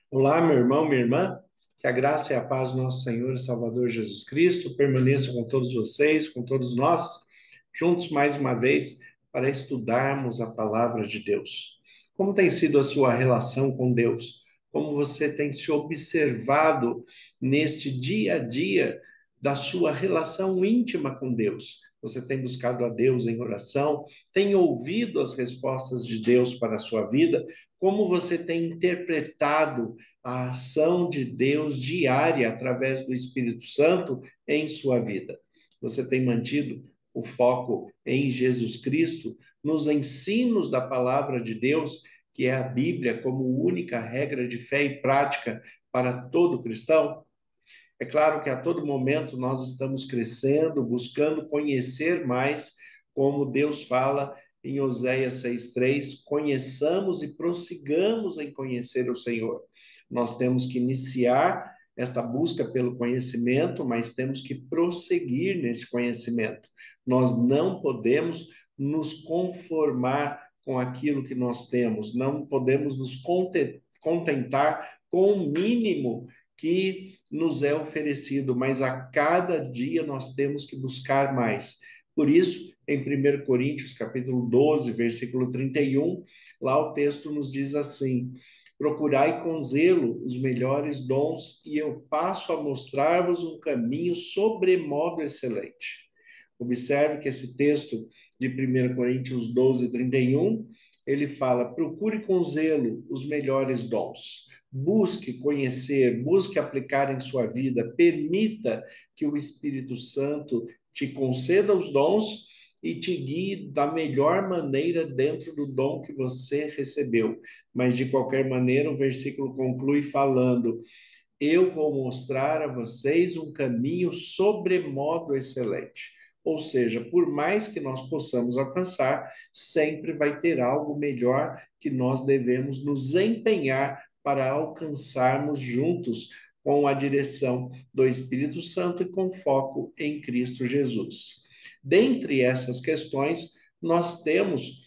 Olá, meu irmão, minha irmã, que a graça e a paz do nosso Senhor e Salvador Jesus Cristo permaneça com todos vocês, com todos nós, juntos mais uma vez para estudarmos a palavra de Deus. Como tem sido a sua relação com Deus? Como você tem se observado neste dia a dia da sua relação íntima com Deus? Você tem buscado a Deus em oração? Tem ouvido as respostas de Deus para a sua vida? Como você tem interpretado a ação de Deus diária através do Espírito Santo em sua vida? Você tem mantido o foco em Jesus Cristo, nos ensinos da palavra de Deus, que é a Bíblia como única regra de fé e prática para todo cristão? É claro que a todo momento nós estamos crescendo, buscando conhecer mais, como Deus fala em Oséias 6:3, conheçamos e prossigamos em conhecer o Senhor. Nós temos que iniciar esta busca pelo conhecimento, mas temos que prosseguir nesse conhecimento. Nós não podemos nos conformar com aquilo que nós temos, não podemos nos contentar com o mínimo que nos é oferecido, mas a cada dia nós temos que buscar mais. Por isso, em 1 Coríntios, capítulo 12, versículo 31, lá o texto nos diz assim: procurai com zelo os melhores dons, e eu passo a mostrar-vos um caminho sobremodo excelente. Observe que esse texto de 1 Coríntios 12, 31, ele fala: procure com zelo os melhores dons. Busque conhecer, busque aplicar em sua vida, permita que o Espírito Santo te conceda os dons e te guie da melhor maneira dentro do dom que você recebeu. Mas, de qualquer maneira, o versículo conclui falando: eu vou mostrar a vocês um caminho sobremodo excelente. Ou seja, por mais que nós possamos alcançar, sempre vai ter algo melhor que nós devemos nos empenhar para alcançarmos juntos com a direção do Espírito Santo e com foco em Cristo Jesus. Dentre essas questões, nós temos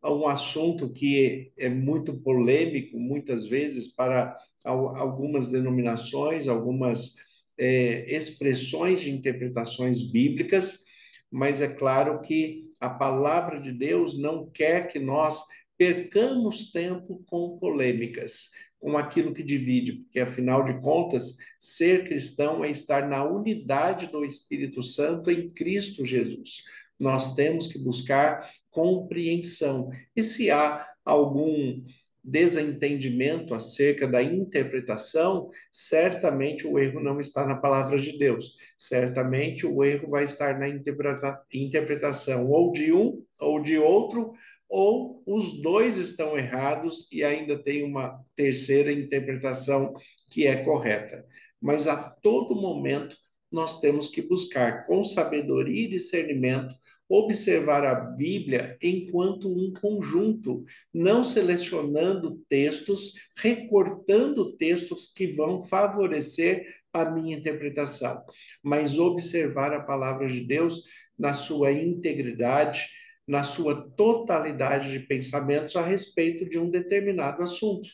um assunto que é muito polêmico, muitas vezes, para algumas denominações, algumas expressões de interpretações bíblicas, mas é claro que a palavra de Deus não quer que nós percamos tempo com polêmicas, com aquilo que divide, porque afinal de contas, ser cristão é estar na unidade do Espírito Santo em Cristo Jesus. Nós temos que buscar compreensão. E se há algum desentendimento acerca da interpretação, certamente o erro não está na palavra de Deus. Certamente o erro vai estar na interpretação ou de um ou de outro, ou os dois estão errados e ainda tem uma terceira interpretação que é correta. Mas a todo momento nós temos que buscar com sabedoria e discernimento observar a Bíblia enquanto um conjunto, não selecionando textos, recortando textos que vão favorecer a minha interpretação, mas observar a palavra de Deus na sua integridade, na sua totalidade de pensamentos a respeito de um determinado assunto.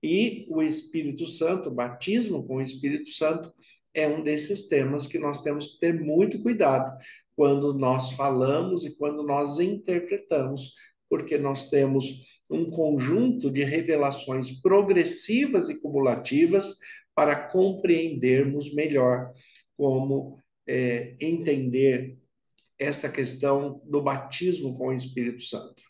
E o Espírito Santo, o batismo com o Espírito Santo, é um desses temas que nós temos que ter muito cuidado quando nós falamos e quando nós interpretamos, porque nós temos um conjunto de revelações progressivas e cumulativas para compreendermos melhor como entender esta questão do batismo com o Espírito Santo.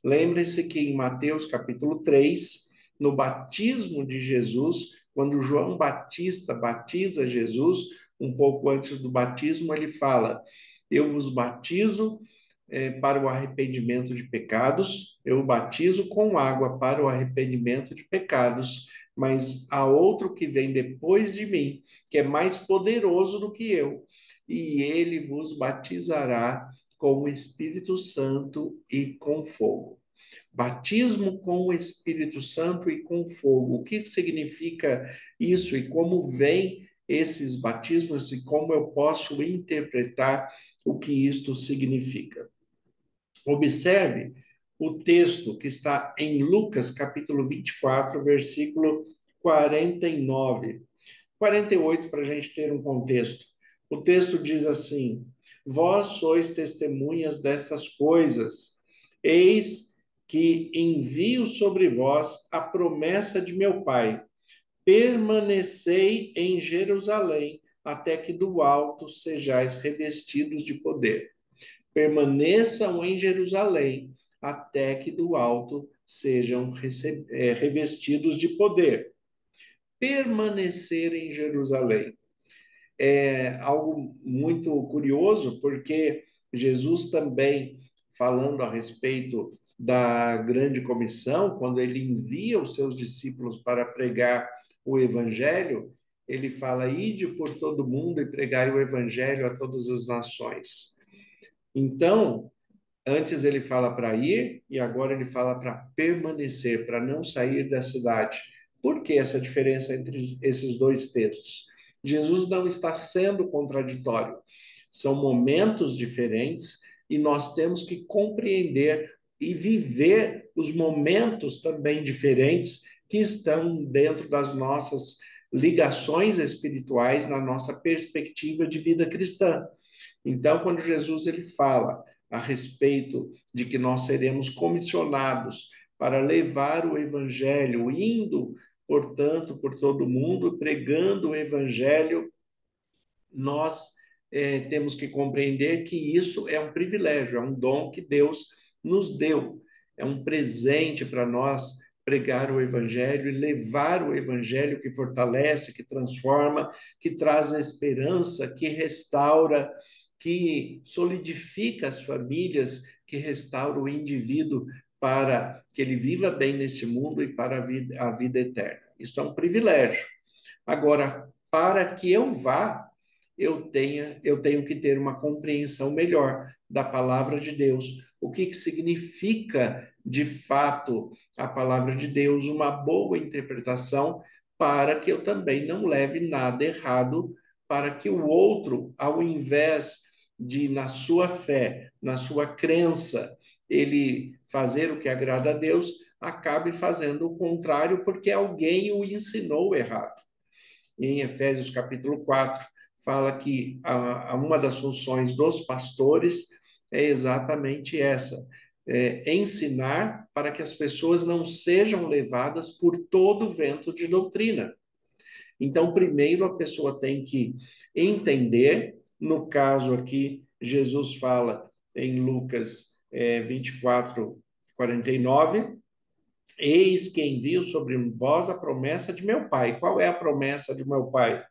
Lembre-se que em Mateus capítulo 3, no batismo de Jesus, quando João Batista batiza Jesus, um pouco antes do batismo, ele fala: eu vos batizo para o arrependimento de pecados, eu batizo com água para o arrependimento de pecados, mas há outro que vem depois de mim, que é mais poderoso do que eu, e ele vos batizará com o Espírito Santo e com fogo. Batismo com o Espírito Santo e com fogo. O que significa isso e como vem esses batismos e como eu posso interpretar o que isto significa? Observe o texto que está em Lucas, capítulo 24, versículo 49. 48, para a gente ter um contexto. O texto diz assim: Vós sois testemunhas destas coisas. Eis que envio sobre vós a promessa de meu Pai. Permanecei em Jerusalém, até que do alto sejais revestidos de poder. Permaneçam em Jerusalém, até que do alto sejam revestidos de poder. Permanecer em Jerusalém é algo muito curioso, porque Jesus também, falando a respeito da grande comissão, quando ele envia os seus discípulos para pregar o evangelho, ele fala: ide por todo mundo e pregai o evangelho a todas as nações. Então, antes ele fala para ir e agora ele fala para permanecer, para não sair da cidade. Por que essa diferença entre esses dois textos? Jesus não está sendo contraditório. São momentos diferentes e nós temos que compreender e viver os momentos também diferentes que estão dentro das nossas ligações espirituais, na nossa perspectiva de vida cristã. Então, quando Jesus ele fala a respeito de que nós seremos comissionados para levar o evangelho, indo, portanto, por todo mundo, pregando o evangelho, nós temos que compreender que isso é um privilégio, é um dom que Deus nos deu, é um presente para nós pregar o evangelho e levar o evangelho que fortalece, que transforma, que traz a esperança, que restaura, que solidifica as famílias, que restaura o indivíduo para que ele viva bem nesse mundo e para a vida eterna. Isso é um privilégio. Agora, para que eu vá, eu tenho que ter uma compreensão melhor da palavra de Deus. O que significa, de fato, a palavra de Deus, uma boa interpretação, para que eu também não leve nada errado, para que o outro, ao invés de, na sua fé, na sua crença, ele fazer o que agrada a Deus, acabe fazendo o contrário, porque alguém o ensinou errado. Em Efésios capítulo 4, fala que uma das funções dos pastores é exatamente essa: ensinar para que as pessoas não sejam levadas por todo vento de doutrina. Então, primeiro a pessoa tem que entender, no caso aqui, Jesus fala em Lucas 24, 49, eis que envio sobre vós a promessa de meu Pai. Qual é a promessa de meu Pai?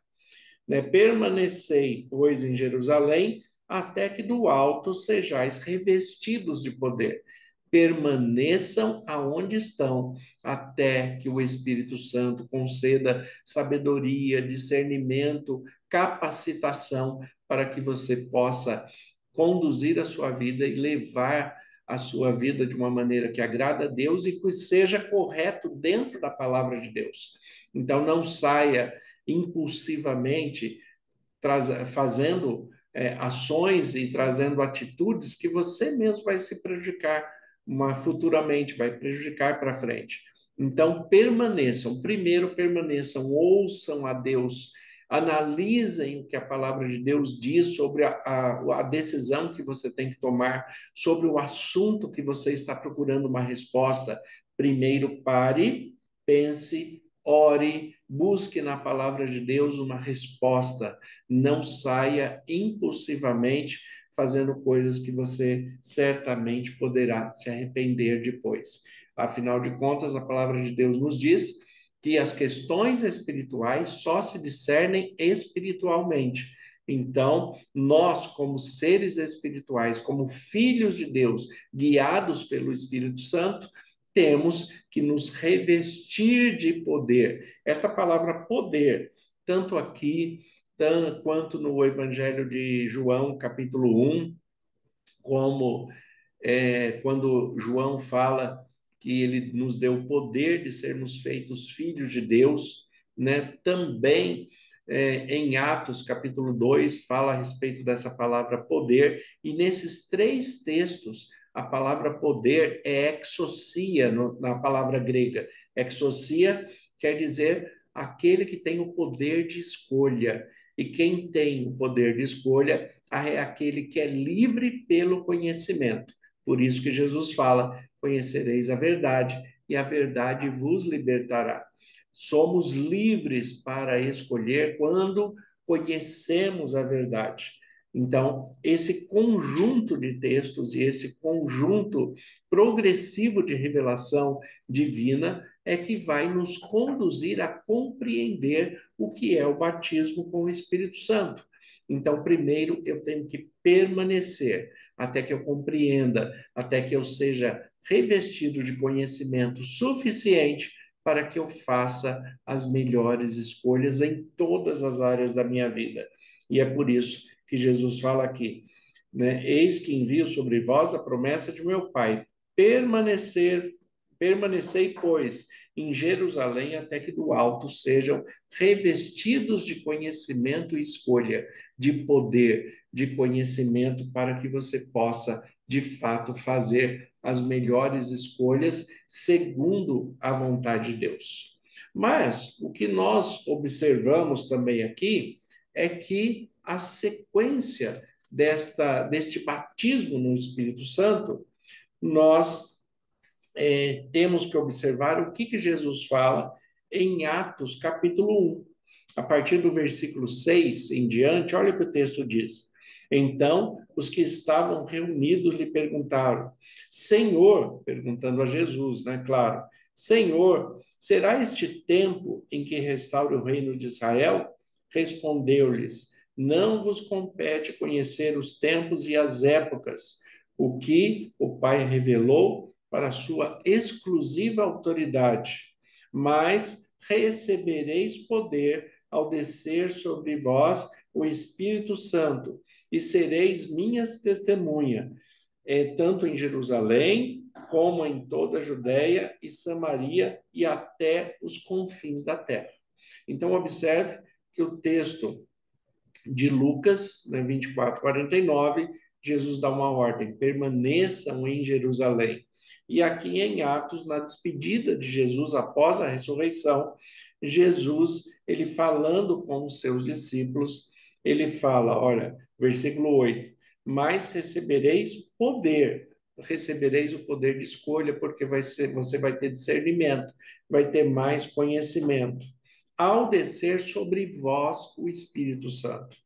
Permanecei, pois, em Jerusalém, até que do alto sejais revestidos de poder. Permaneçam aonde estão, até que o Espírito Santo conceda sabedoria, discernimento, capacitação, para que você possa conduzir a sua vida e levar a sua vida de uma maneira que agrada a Deus e que seja correto dentro da palavra de Deus. Então, não saia impulsivamente fazendo ações e trazendo atitudes que você mesmo vai se prejudicar futuramente, vai prejudicar para frente. Então, permaneçam. Primeiro, permaneçam, ouçam a Deus, analisem o que a palavra de Deus diz sobre a decisão que você tem que tomar, sobre o assunto que você está procurando uma resposta. Primeiro, pare, pense, ore, busque na palavra de Deus uma resposta. Não saia impulsivamente fazendo coisas que você certamente poderá se arrepender depois. Afinal de contas, a palavra de Deus nos diz que as questões espirituais só se discernem espiritualmente. Então, nós, como seres espirituais, como filhos de Deus, guiados pelo Espírito Santo, temos que nos revestir de poder. Esta palavra poder, tanto aqui quanto no Evangelho de João, capítulo 1, como quando João fala que ele nos deu o poder de sermos feitos filhos de Deus, né? Também em Atos, capítulo 2, fala a respeito dessa palavra poder, e nesses três textos, a palavra poder é exousia, na palavra grega. Exousia quer dizer aquele que tem o poder de escolha. E quem tem o poder de escolha é aquele que é livre pelo conhecimento. Por isso que Jesus fala: conhecereis a verdade, e a verdade vos libertará. Somos livres para escolher quando conhecemos a verdade. Então, esse conjunto de textos e esse conjunto progressivo de revelação divina é que vai nos conduzir a compreender o que é o batismo com o Espírito Santo. Então, primeiro eu tenho que permanecer até que eu compreenda, até que eu seja revestido de conhecimento suficiente para que eu faça as melhores escolhas em todas as áreas da minha vida. E é por isso que Jesus fala aqui, né? Eis que envio sobre vós a promessa de meu Pai. Permanecei, pois, em Jerusalém até que do alto sejam revestidos de conhecimento e escolha, de poder, de conhecimento, para que você possa, de fato, fazer as melhores escolhas segundo a vontade de Deus. Mas o que nós observamos também aqui é que a sequência deste batismo no Espírito Santo, nós temos que observar o que Jesus fala em Atos, capítulo 1. A partir do versículo 6 em diante, olha o que o texto diz. Então, os que estavam reunidos lhe perguntaram: Senhor, perguntando a Jesus, né? Claro, Senhor, será este tempo em que restaure o reino de Israel? Respondeu-lhes: Não vos compete conhecer os tempos e as épocas, o que o Pai revelou para a sua exclusiva autoridade, mas recebereis poder ao descer sobre vós o Espírito Santo, e sereis minhas testemunhas, tanto em Jerusalém, como em toda a Judéia e Samaria e até os confins da terra. Então, observe que o texto de Lucas, né, 24, 49, Jesus dá uma ordem: permaneçam em Jerusalém. E aqui em Atos, na despedida de Jesus após a ressurreição, Jesus, ele falando com os seus discípulos, ele fala, olha, versículo 8: mas recebereis o poder de escolha, porque você vai ter discernimento, vai ter mais conhecimento ao descer sobre vós o Espírito Santo.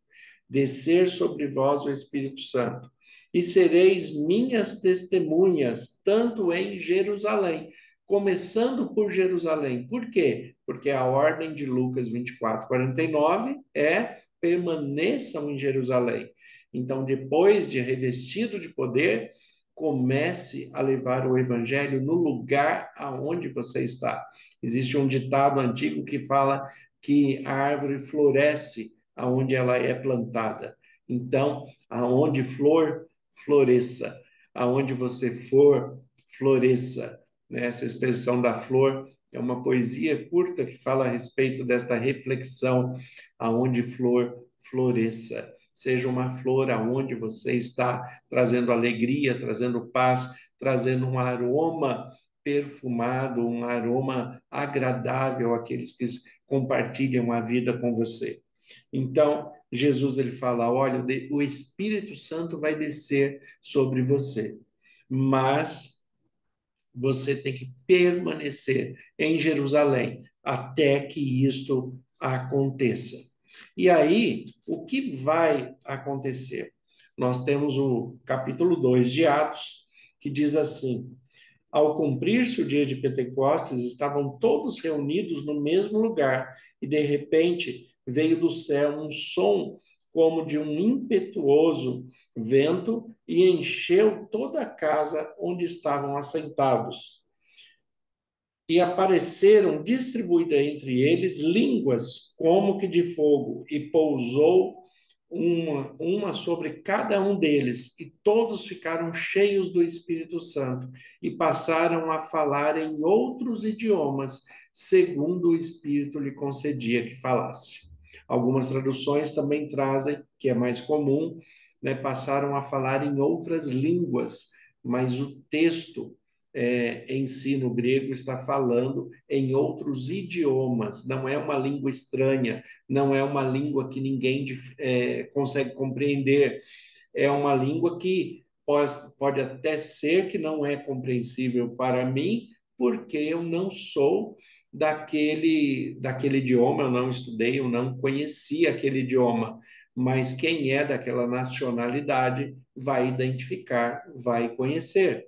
Descer sobre vós o Espírito Santo. E sereis minhas testemunhas, tanto em Jerusalém, começando por Jerusalém. Por quê? Porque a ordem de Lucas 24, 49 é: permaneçam em Jerusalém. Então, depois de revestido de poder, comece a levar o evangelho no lugar aonde você está. Existe um ditado antigo que fala que a árvore floresce aonde ela é plantada. Então, aonde flor, floresça. Aonde você for, floresça. Essa expressão da flor é uma poesia curta que fala a respeito desta reflexão: aonde flor, floresça. Seja uma flor aonde você está, trazendo alegria, trazendo paz, trazendo um aroma perfumado, um aroma agradável àqueles que compartilham a vida com você. Então, Jesus ele fala: olha, o Espírito Santo vai descer sobre você, mas você tem que permanecer em Jerusalém até que isto aconteça. E aí, o que vai acontecer? Nós temos o capítulo 2 de Atos, que diz assim: ao cumprir-se o dia de Pentecostes, estavam todos reunidos no mesmo lugar, e de repente veio do céu um som como de um impetuoso vento e encheu toda a casa onde estavam assentados. E apareceram distribuídas entre eles línguas como que de fogo, e pousou uma sobre cada um deles, e todos ficaram cheios do Espírito Santo e passaram a falar em outros idiomas, segundo o Espírito lhe concedia que falasse. Algumas traduções também trazem, que é mais comum, né, passaram a falar em outras línguas, mas o texto em si no grego está falando em outros idiomas, não é uma língua estranha, não é uma língua que ninguém consegue compreender, é uma língua que pode até ser que não é compreensível para mim, porque eu não sou daquele idioma, eu não estudei, eu não conheci aquele idioma, mas quem é daquela nacionalidade vai identificar, vai conhecer.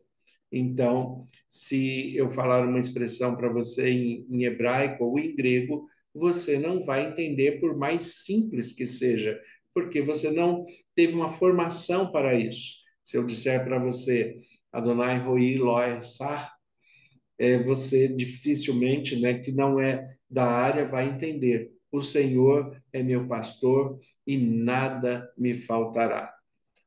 Então, se eu falar uma expressão para você em hebraico ou em grego, você não vai entender, por mais simples que seja, porque você não teve uma formação para isso. Se eu disser para você, Adonai Roi Loi Sar, você dificilmente, né, que não é da área, vai entender. O Senhor é meu pastor e nada me faltará.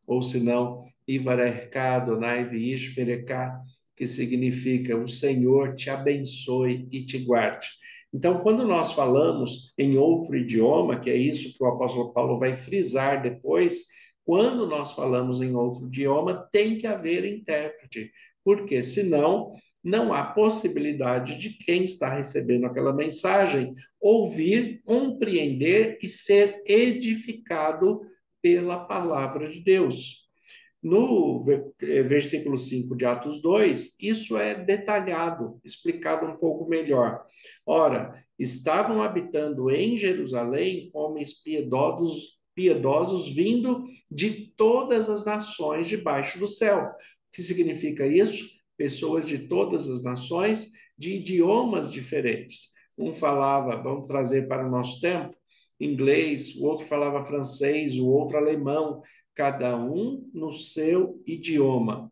Ou senão, Ivarerká Adonai Viish Pereká, que significa o Senhor te abençoe e te guarde. Então, quando nós falamos em outro idioma, que é isso que o apóstolo Paulo vai frisar depois, quando nós falamos em outro idioma, tem que haver intérprete, porque senão não há possibilidade de quem está recebendo aquela mensagem ouvir, compreender e ser edificado pela palavra de Deus. No versículo 5 de Atos 2, isso é detalhado, explicado um pouco melhor. Ora, estavam habitando em Jerusalém homens piedosos vindo de todas as nações debaixo do céu. O que significa isso? Pessoas de todas as nações, de idiomas diferentes. Um falava, vamos trazer para o nosso tempo, inglês, o outro falava francês, o outro alemão, cada um no seu idioma.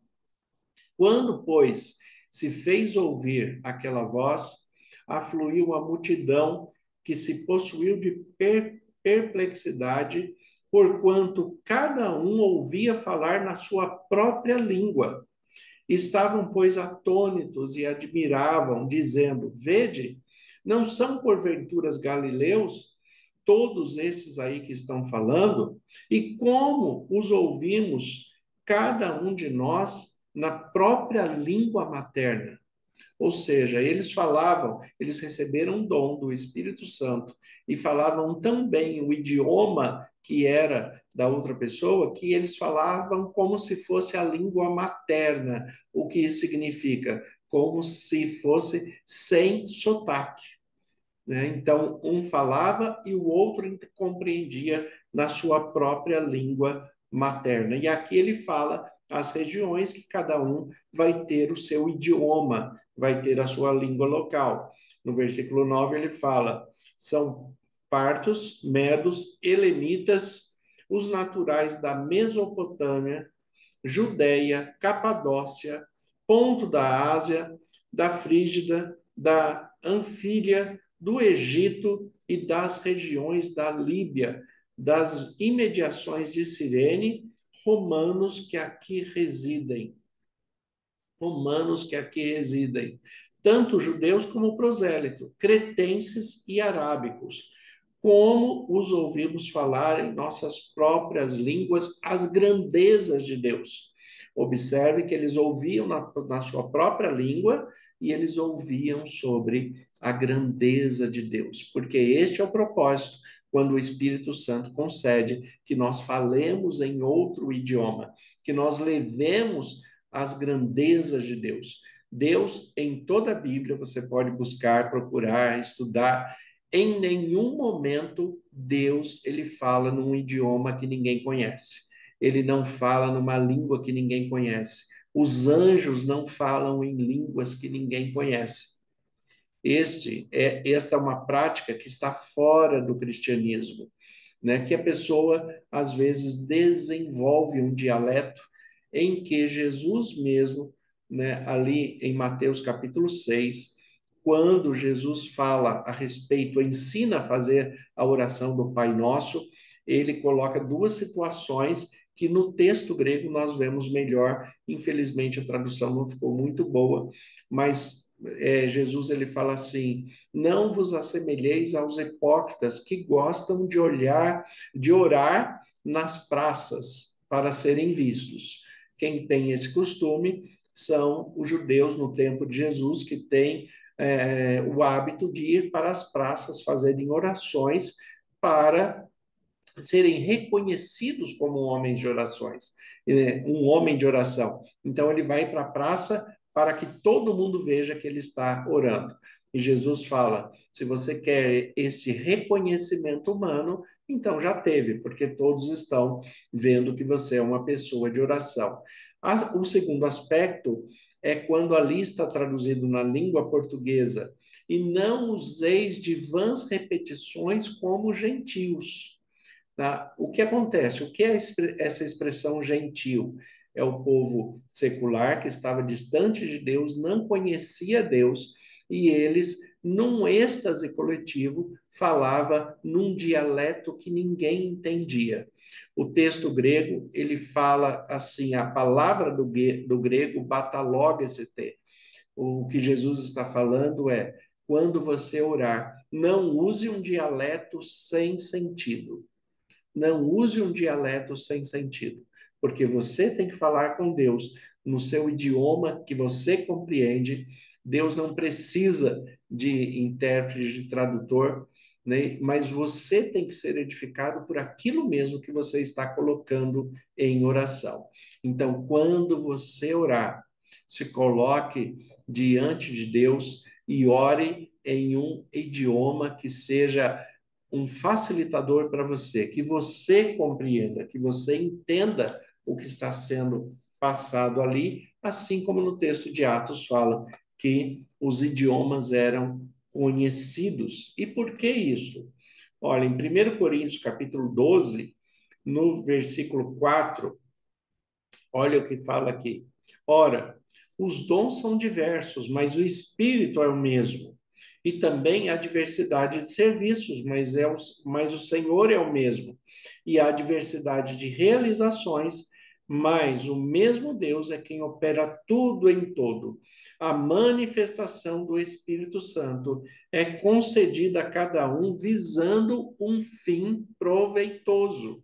Quando, pois, se fez ouvir aquela voz, afluiu a multidão que se possuiu de perplexidade, porquanto cada um ouvia falar na sua própria língua. Estavam, pois, atônitos e admiravam, dizendo: Vede, não são porventuras galileus todos esses aí que estão falando? E como os ouvimos, cada um de nós, na própria língua materna? Ou seja, eles falavam, eles receberam um dom do Espírito Santo e falavam tão bem o idioma que era da outra pessoa, que eles falavam como se fosse a língua materna. O que isso significa? Como se fosse sem sotaque, né? Então, um falava e o outro compreendia na sua própria língua materna. E aqui ele fala as regiões que cada um vai ter o seu idioma, vai ter a sua língua local. No versículo 9 ele fala: são partos, medos, elemitas, os naturais da Mesopotâmia, Judéia, Capadócia, ponto da Ásia, da Frígida, da Anfília, do Egito e das regiões da Líbia, das imediações de Cirene, romanos que aqui residem. Romanos que aqui residem, tanto judeus como prosélitos, cretenses e arábicos. Como os ouvimos falar em nossas próprias línguas as grandezas de Deus. Observe que eles ouviam na sua própria língua e eles ouviam sobre a grandeza de Deus, porque este é o propósito quando o Espírito Santo concede que nós falemos em outro idioma, que nós levemos as grandezas de Deus. Deus, em toda a Bíblia, você pode buscar, procurar, estudar. Em nenhum momento Deus ele fala num idioma que ninguém conhece. Ele não fala numa língua que ninguém conhece. Os anjos não falam em línguas que ninguém conhece. Esta é uma prática que está fora do cristianismo, né? Que a pessoa às vezes desenvolve um dialeto em que Jesus mesmo, né, ali em Mateus capítulo 6, quando Jesus fala a respeito, ensina a fazer a oração do Pai Nosso, ele coloca duas situações que no texto grego nós vemos melhor. Infelizmente a tradução não ficou muito boa, mas Jesus ele fala assim: não vos assemelheis aos hipócritas que gostam de orar nas praças para serem vistos. Quem tem esse costume são os judeus no tempo de Jesus, que têm o hábito de ir para as praças fazerem orações para serem reconhecidos como homens de orações, um homem de oração. Então ele vai para a praça para que todo mundo veja que ele está orando. E Jesus fala: se você quer esse reconhecimento humano, então já teve, porque todos estão vendo que você é uma pessoa de oração. O segundo aspecto é quando ali está traduzido na língua portuguesa: e não useis de vãs repetições como gentios. Tá? O que acontece? O que é essa expressão gentil? É o povo secular que estava distante de Deus, não conhecia Deus, e eles, num êxtase coletivo, falava num dialeto que ninguém entendia. O texto grego, ele fala assim, a palavra do grego, batalogeste. O que Jesus está falando é, quando você orar, não use um dialeto sem sentido. Não use um dialeto sem sentido, porque você tem que falar com Deus no seu idioma que você compreende. Deus não precisa de intérprete, de tradutor, né? Mas você tem que ser edificado por aquilo mesmo que você está colocando em oração. Então, quando você orar, se coloque diante de Deus e ore em um idioma que seja um facilitador para você, que você compreenda, que você entenda o que está sendo passado ali, assim como no texto de Atos fala que os idiomas eram conhecidos. E por que isso? Olha, em 1 Coríntios capítulo 12, no versículo 4, olha o que fala aqui. Ora, os dons são diversos, mas o Espírito é o mesmo. E também há diversidade de serviços, mas o Senhor é o mesmo. E há diversidade de realizações, mas o mesmo Deus é quem opera tudo em todo. A manifestação do Espírito Santo é concedida a cada um visando um fim proveitoso.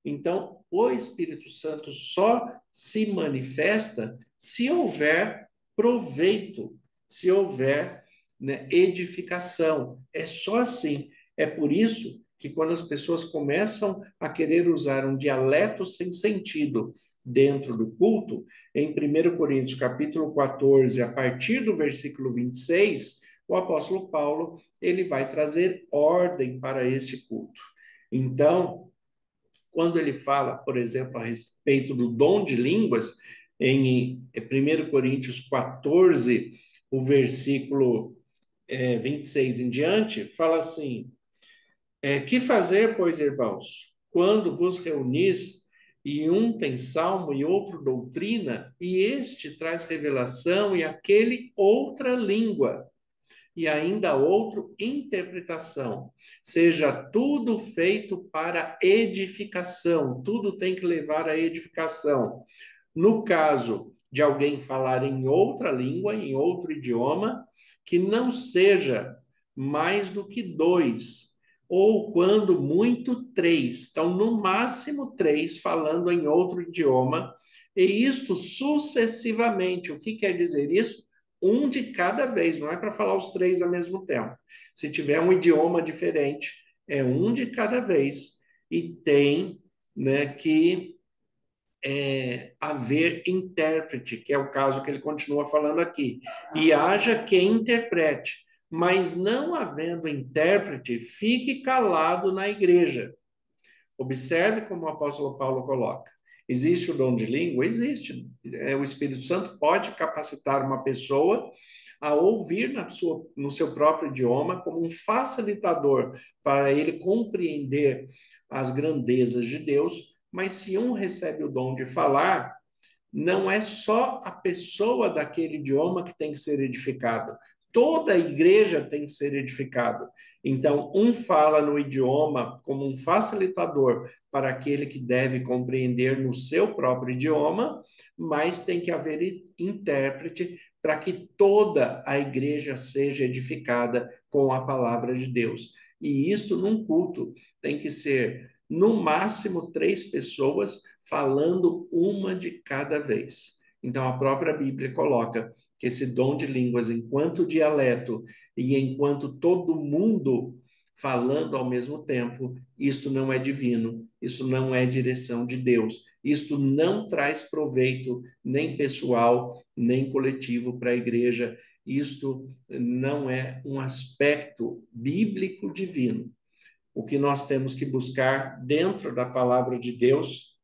Então, o Espírito Santo só se manifesta se houver proveito, se houver, né, edificação. É só assim. É por isso que quando as pessoas começam a querer usar um dialeto sem sentido dentro do culto, em 1 Coríntios capítulo 14, a partir do versículo 26, o apóstolo Paulo, ele vai trazer ordem para esse culto. Então, quando ele fala, por exemplo, a respeito do dom de línguas, em 1 Coríntios 14, o versículo 26 em diante, fala assim: que fazer, pois, irmãos, quando vos reunis, e um tem salmo e outro doutrina, e este traz revelação, e aquele outra língua? E ainda outro, interpretação. Seja tudo feito para edificação, tudo tem que levar à edificação. No caso de alguém falar em outra língua, em outro idioma, que não seja mais do que dois, ou quando muito três. Então, no máximo três falando em outro idioma, e isto sucessivamente. O que quer dizer isso? Um de cada vez, não é para falar os três ao mesmo tempo. Se tiver um idioma diferente, é um de cada vez, e tem, né, que haver intérprete, que é o caso que ele continua falando aqui. E haja quem interprete, mas não havendo intérprete, fique calado na igreja. Observe como o apóstolo Paulo coloca. Existe o dom de língua? Existe. O Espírito Santo pode capacitar uma pessoa a ouvir no seu próprio idioma como um facilitador para ele compreender as grandezas de Deus, mas se um recebe o dom de falar, não é só a pessoa daquele idioma que tem que ser edificada. Toda a igreja tem que ser edificada. Então, um fala no idioma como um facilitador para aquele que deve compreender no seu próprio idioma, mas tem que haver intérprete para que toda a igreja seja edificada com a palavra de Deus. E isto num culto tem que ser no máximo três pessoas falando uma de cada vez. Então, a própria Bíblia coloca que esse dom de línguas, enquanto dialeto e enquanto todo mundo falando ao mesmo tempo, isto não é divino, isso não é direção de Deus, isto não traz proveito nem pessoal, nem coletivo para a igreja, isto não é um aspecto bíblico divino. O que nós temos que buscar dentro da palavra de Deus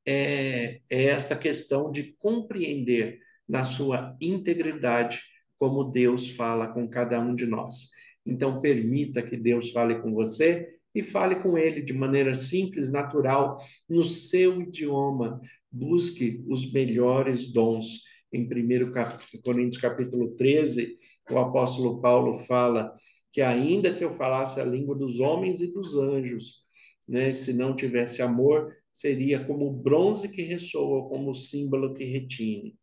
é essa questão de compreender na sua integridade como Deus fala com cada um de nós. Então, permita que Deus fale com você e fale com ele de maneira simples, natural, no seu idioma. Busque os melhores dons. Em 1 Coríntios capítulo 13, o apóstolo Paulo fala que ainda que eu falasse a língua dos homens e dos anjos, né, se não tivesse amor, seria como o bronze que ressoa, como o símbolo que retine,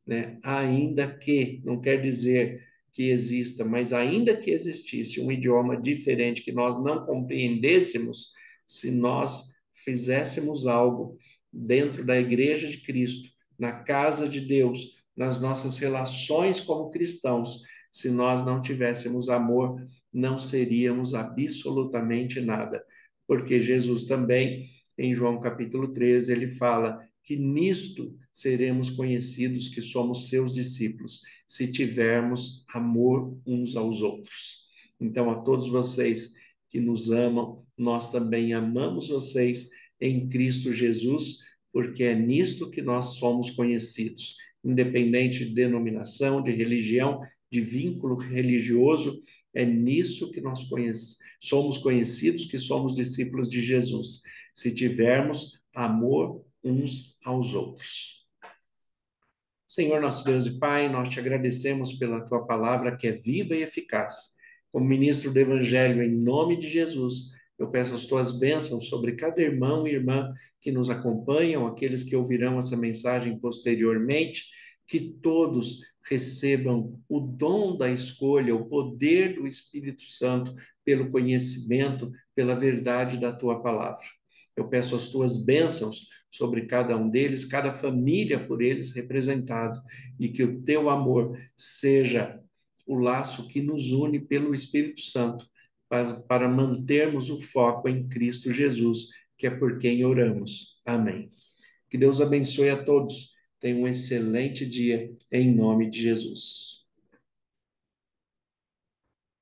né? Ainda que, não quer dizer que exista, mas ainda que existisse um idioma diferente que nós não compreendêssemos, se nós fizéssemos algo dentro da Igreja de Cristo, na casa de Deus, nas nossas relações como cristãos, se nós não tivéssemos amor, não seríamos absolutamente nada. Porque Jesus também, em João capítulo 13, ele fala que nisto seremos conhecidos que somos seus discípulos, se tivermos amor uns aos outros. Então, a todos vocês que nos amam, nós também amamos vocês em Cristo Jesus, porque é nisto que nós somos conhecidos, independente de denominação, de religião, de vínculo religioso, é nisso que nós somos conhecidos, que somos discípulos de Jesus, se tivermos amor uns aos outros. Senhor, nosso Deus e Pai, nós te agradecemos pela tua palavra que é viva e eficaz. Como ministro do Evangelho, em nome de Jesus, eu peço as tuas bênçãos sobre cada irmão e irmã que nos acompanham, aqueles que ouvirão essa mensagem posteriormente, que todos recebam o dom da escolha, o poder do Espírito Santo pelo conhecimento, pela verdade da tua palavra. Eu peço as tuas bênçãos sobre cada um deles, cada família por eles representado, e que o teu amor seja o laço que nos une pelo Espírito Santo, para mantermos o foco em Cristo Jesus, que é por quem oramos. Amém. Que Deus abençoe a todos. Tenha um excelente dia, em nome de Jesus.